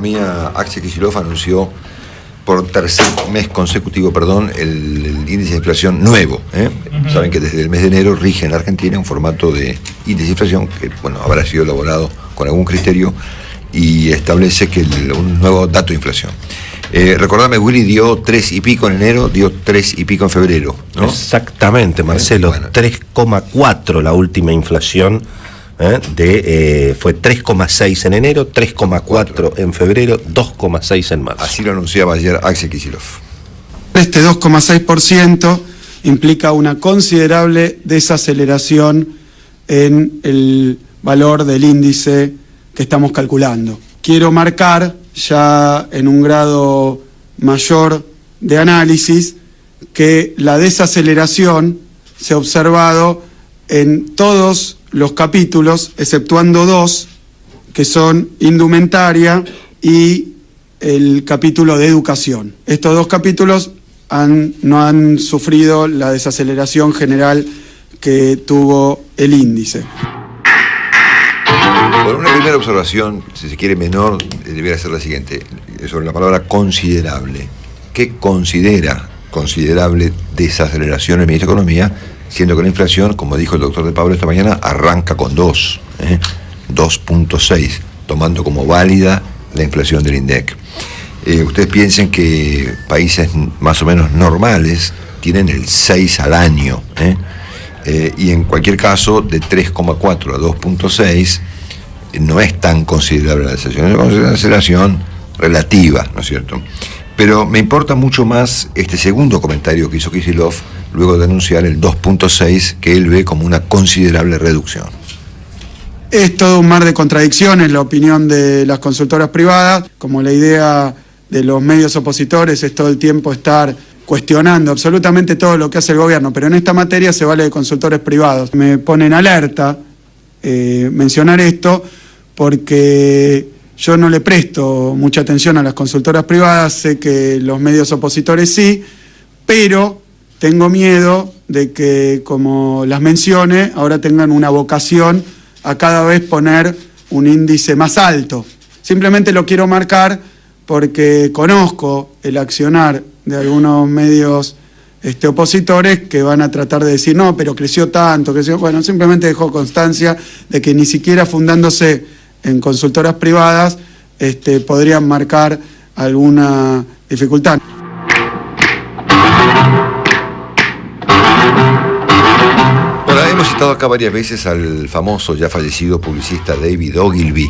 Economía, Axel Kicillof anunció por tercer mes consecutivo, el índice de inflación nuevo. Saben que desde el mes de enero rige en la Argentina un formato de índice de inflación que, habrá sido elaborado con algún criterio y establece que un nuevo dato de inflación. Recordame, Willy dio 3 y pico en enero, dio 3 y pico en febrero, ¿no? Exactamente, Marcelo, 3,4 la última inflación. Fue 3,6 en enero, 3,4 en febrero, 2,6 en marzo. Así lo anunciaba ayer Axel Kicillof. Este 2,6% implica una considerable desaceleración en el valor del índice que estamos calculando. Quiero marcar, ya en un grado mayor de análisis, que la desaceleración se ha observado en todos los capítulos, exceptuando 2, que son indumentaria y el capítulo de educación. Estos 2 capítulos no han sufrido la desaceleración general que tuvo el índice. Bueno, una primera observación, si se quiere menor, debería ser la siguiente, sobre la palabra considerable. ¿Qué considera considerable desaceleración el ministro de Economía, siendo que la inflación, como dijo el doctor de Pablo esta mañana, arranca con 2.6, tomando como válida la inflación del INDEC? Ustedes piensen que países más o menos normales tienen el 6 al año, y en cualquier caso, de 3,4 a 2.6, no es tan considerable la desaceleración, es una desaceleración relativa, ¿no es cierto? Pero me importa mucho más este segundo comentario que hizo Kicillof luego de anunciar el 2.6, que él ve como una considerable reducción. Es todo un mar de contradicciones la opinión de las consultoras privadas, como la idea de los medios opositores es todo el tiempo estar cuestionando absolutamente todo lo que hace el gobierno, pero en esta materia se vale de consultores privados. Me pone en alerta mencionar esto porque yo no le presto mucha atención a las consultoras privadas, sé que los medios opositores sí, pero tengo miedo de que, como las mencione, ahora tengan una vocación a cada vez poner un índice más alto. Simplemente lo quiero marcar porque conozco el accionar de algunos medios opositores que van a tratar de decir, no, pero creció tanto, bueno, simplemente dejo constancia de que ni siquiera fundándose en consultoras privadas podrían marcar alguna dificultad. Bueno, hemos citado acá varias veces al famoso, ya fallecido publicista David Ogilvy,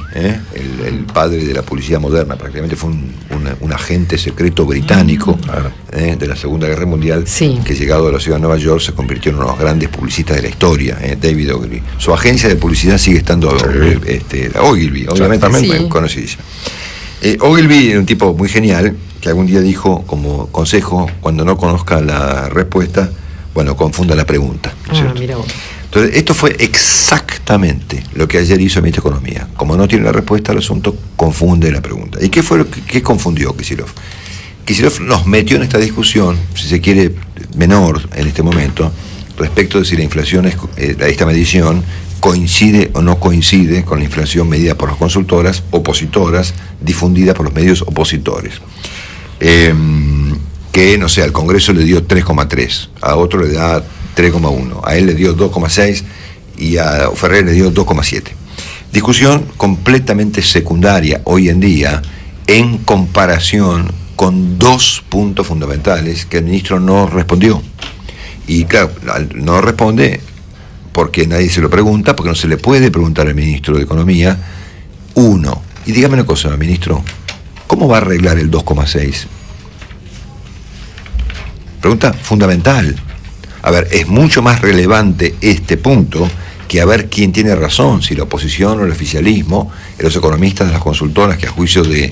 el padre de la publicidad moderna. Prácticamente fue un agente secreto británico de la Segunda Guerra Mundial, que llegado a la ciudad de Nueva York se convirtió en uno de los grandes publicistas de la historia, David Ogilvy. Su agencia de publicidad sigue estando Ogilvy, obviamente, también conocidísima. Ogilvy era un tipo muy genial que algún día dijo como consejo: cuando no conozca la respuesta, confunda la pregunta. Mira vos. Entonces, esto fue exactamente lo que ayer hizo el ministro de Economía. Como no tiene la respuesta al asunto, confunde la pregunta. ¿Y qué fue lo que confundió Kicillof? Kicillof nos metió en esta discusión, si se quiere, menor en este momento, respecto de si la inflación, esta medición, coincide o no coincide con la inflación medida por las consultoras opositoras, difundida por los medios opositores. Que, no sé, al Congreso le dio 3,3, a otro le da 3,1, a él le dio 2,6 y a Ferrer le dio 2,7. Discusión completamente secundaria hoy en día en comparación con 2 puntos fundamentales que el ministro no respondió. Y claro, no responde porque nadie se lo pregunta, porque no se le puede preguntar al ministro de Economía. Uno, y dígame una cosa, ministro, ¿cómo va a arreglar el 2,6? Pregunta fundamental. A ver, es mucho más relevante este punto que a ver quién tiene razón, si la oposición o el oficialismo, los economistas de las consultoras que a juicio de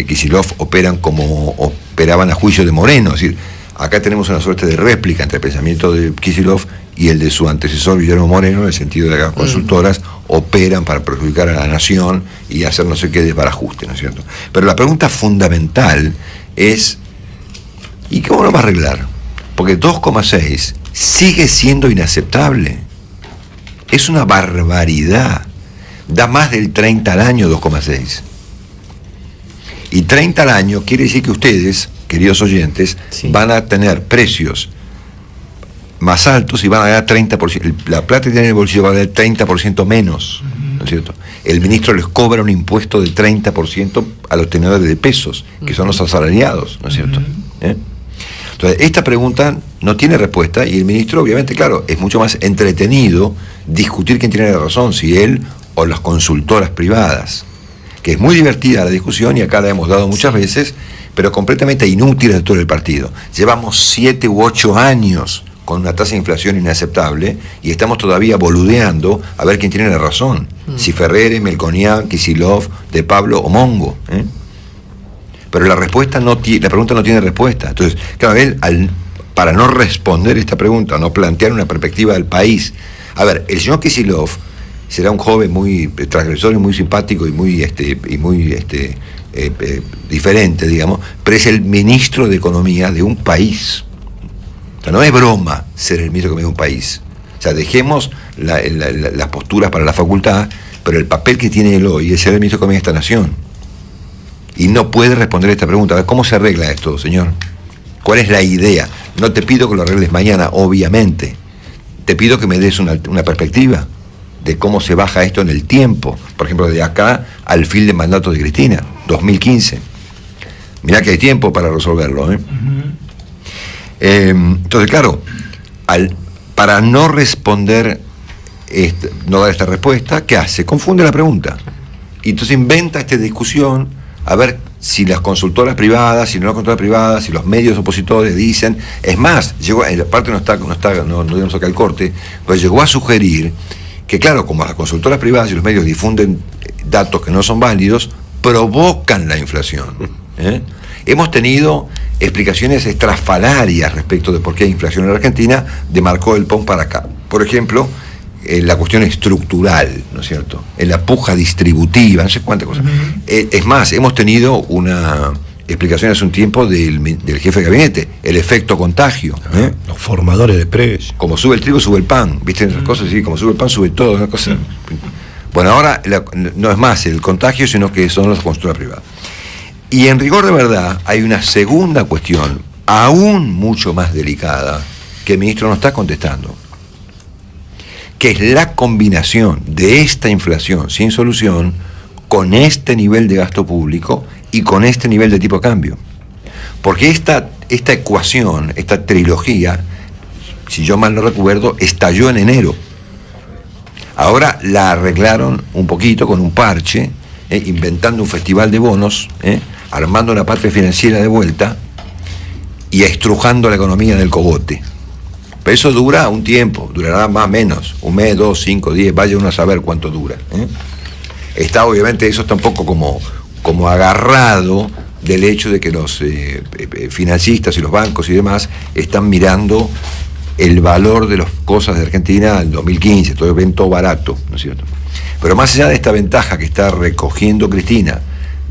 Kicillof operan como operaban a juicio de Moreno. Es decir, acá tenemos una suerte de réplica entre el pensamiento de Kicillof y el de su antecesor Guillermo Moreno, en el sentido de que las consultoras operan para perjudicar a la nación y hacer no sé qué desbarajuste, ¿no es cierto? Pero la pregunta fundamental es: ¿y cómo lo va a arreglar? Porque 2,6 sigue siendo inaceptable. Es una barbaridad. Da más del 30 al año 2,6. Y 30 al año quiere decir que ustedes, queridos oyentes, van a tener precios más altos y van a ganar 30%. La plata que tienen en el bolsillo va a ganar 30% menos, ¿no es cierto? El ministro les cobra un impuesto de 30% a los tenedores de pesos, que son los asalariados, ¿no es cierto? Entonces, esta pregunta no tiene respuesta y el ministro, obviamente, claro, es mucho más entretenido discutir quién tiene la razón, si él o las consultoras privadas, que es muy divertida la discusión y acá la hemos dado muchas veces, pero completamente inútil de todo el partido. Llevamos 7 u 8 años con una tasa de inflación inaceptable y estamos todavía boludeando a ver quién tiene la razón, si Ferrere, Melconian, Kicillof, De Pablo o Mongo, ¿eh? Pero la pregunta no tiene respuesta. Entonces, claro, él, para no responder esta pregunta, no plantear una perspectiva del país, a ver, el señor Kicillof será un joven muy transgresor y muy simpático y muy diferente, digamos, pero es el ministro de Economía de un país. O sea, no es broma ser el ministro de Economía de un país. O sea, dejemos las posturas para la facultad, pero el papel que tiene él hoy es ser el ministro de Economía de esta nación. Y no puede responder esta pregunta. A ver, ¿cómo se arregla esto, señor? ¿Cuál es la idea? No te pido que lo arregles mañana, obviamente. Te pido que me des una perspectiva de cómo se baja esto en el tiempo. Por ejemplo, de acá al fin de mandato de Cristina, 2015. Mirá que hay tiempo para resolverlo, ¿eh? Entonces, claro, para no responder, no dar esta respuesta, ¿qué hace? Confunde la pregunta. Y entonces inventa esta discusión, a ver si las consultoras privadas, si no las consultoras privadas, si los medios opositores dicen. Es más, llegó, en la parte no digamos acá el corte, pero llegó a sugerir que, claro, como las consultoras privadas y los medios difunden datos que no son válidos, provocan la inflación, ¿eh? Hemos tenido explicaciones estrafalarias respecto de por qué hay inflación en la Argentina, de Marco del Pon para acá. Por ejemplo, la cuestión estructural, ¿no es cierto? En la puja distributiva, no sé cuántas cosas. Es más, hemos tenido una explicación hace un tiempo del jefe de gabinete, el efecto contagio. Los formadores de precios. Como sube el trigo, sube el pan, ¿viste? Esas cosas, sí, como sube el pan, sube todo, una cosa. Bueno, ahora no es más el contagio, sino que son las consultoras privadas. Y en rigor de verdad, hay una segunda cuestión, aún mucho más delicada, que el ministro no está contestando, que es la combinación de esta inflación sin solución con este nivel de gasto público y con este nivel de tipo de cambio. Porque esta ecuación, esta trilogía, si yo mal no recuerdo, estalló en enero. Ahora la arreglaron un poquito con un parche, inventando un festival de bonos, armando una patria financiera de vuelta y estrujando la economía del cogote. Pero eso dura un tiempo, durará más o menos, 1 mes, 2, 5, 10, vaya uno a saber cuánto dura. Está obviamente eso está un poco como agarrado del hecho de que los financistas y los bancos y demás están mirando el valor de las cosas de Argentina en 2015, todo ven todo barato, ¿no es cierto? Pero más allá de esta ventaja que está recogiendo Cristina,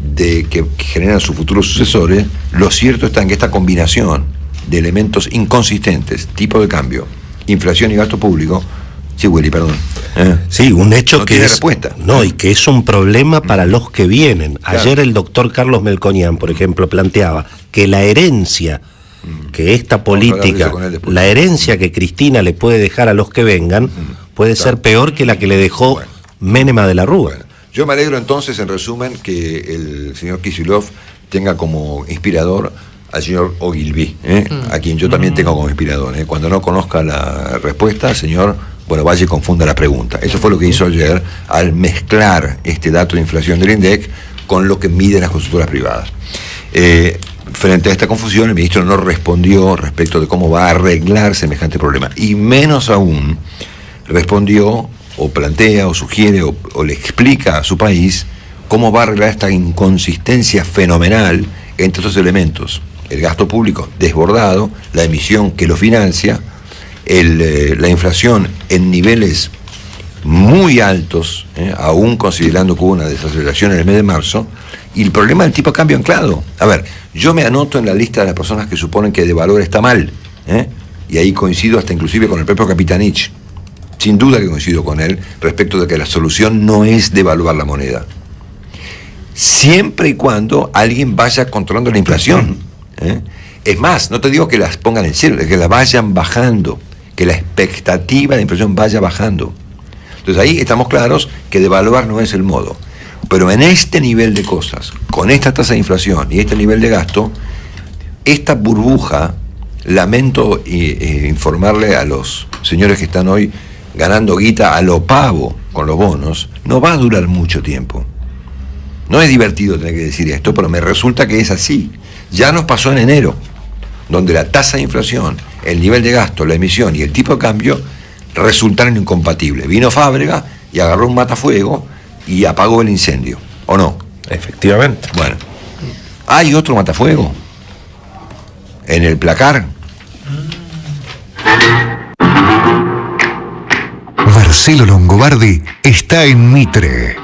de que generan sus futuros sucesores, lo cierto está en que esta combinación de elementos inconsistentes, tipo de cambio, inflación y gasto público, sí, Willy, perdón. Sí, un hecho no que tiene es respuesta. No, y que es un problema para los que vienen. Claro. Ayer el doctor Carlos Melconian, por ejemplo, planteaba que la herencia que esta política, la herencia que Cristina le puede dejar a los que vengan, puede ser peor que la que le dejó Menem de la Rúa. Bueno, yo me alegro entonces, en resumen, que el señor Kicillof tenga como inspirador al señor Ogilvy, a quien yo también tengo como inspirador. Cuando no conozca la respuesta, señor, bueno, vaya y confunda la pregunta. Eso fue lo que hizo ayer al mezclar este dato de inflación del INDEC con lo que miden las consultoras privadas. Frente a esta confusión, el ministro no respondió respecto de cómo va a arreglar semejante problema, y menos aún respondió o plantea o sugiere o le explica a su país cómo va a arreglar esta inconsistencia fenomenal entre estos elementos: el gasto público desbordado, la emisión que lo financia, la inflación en niveles muy altos, aún considerando que hubo una desaceleración en el mes de marzo, y el problema del tipo de cambio anclado. A ver, yo me anoto en la lista de las personas que suponen que de valor está mal, y ahí coincido hasta inclusive con el propio Capitanich, sin duda que coincido con él respecto de que la solución no es devaluar la moneda. siempre y cuando alguien vaya controlando la inflación. Es más, no te digo que las pongan en cero, es que las vayan bajando, que la expectativa de inflación vaya bajando. Entonces ahí estamos claros que devaluar no es el modo. Pero en este nivel de cosas, con esta tasa de inflación y este nivel de gasto, esta burbuja, lamento informarle a los señores que están hoy ganando guita a lo pavo con los bonos, no va a durar mucho tiempo. No es divertido tener que decir esto, pero me resulta que es así. Ya nos pasó en enero, donde la tasa de inflación, el nivel de gasto, la emisión y el tipo de cambio resultaron incompatibles. Vino Fábrega y agarró un matafuego y apagó el incendio, ¿o no? Efectivamente. Bueno, hay otro matafuego en el placar. Marcelo Longobardi está en Mitre.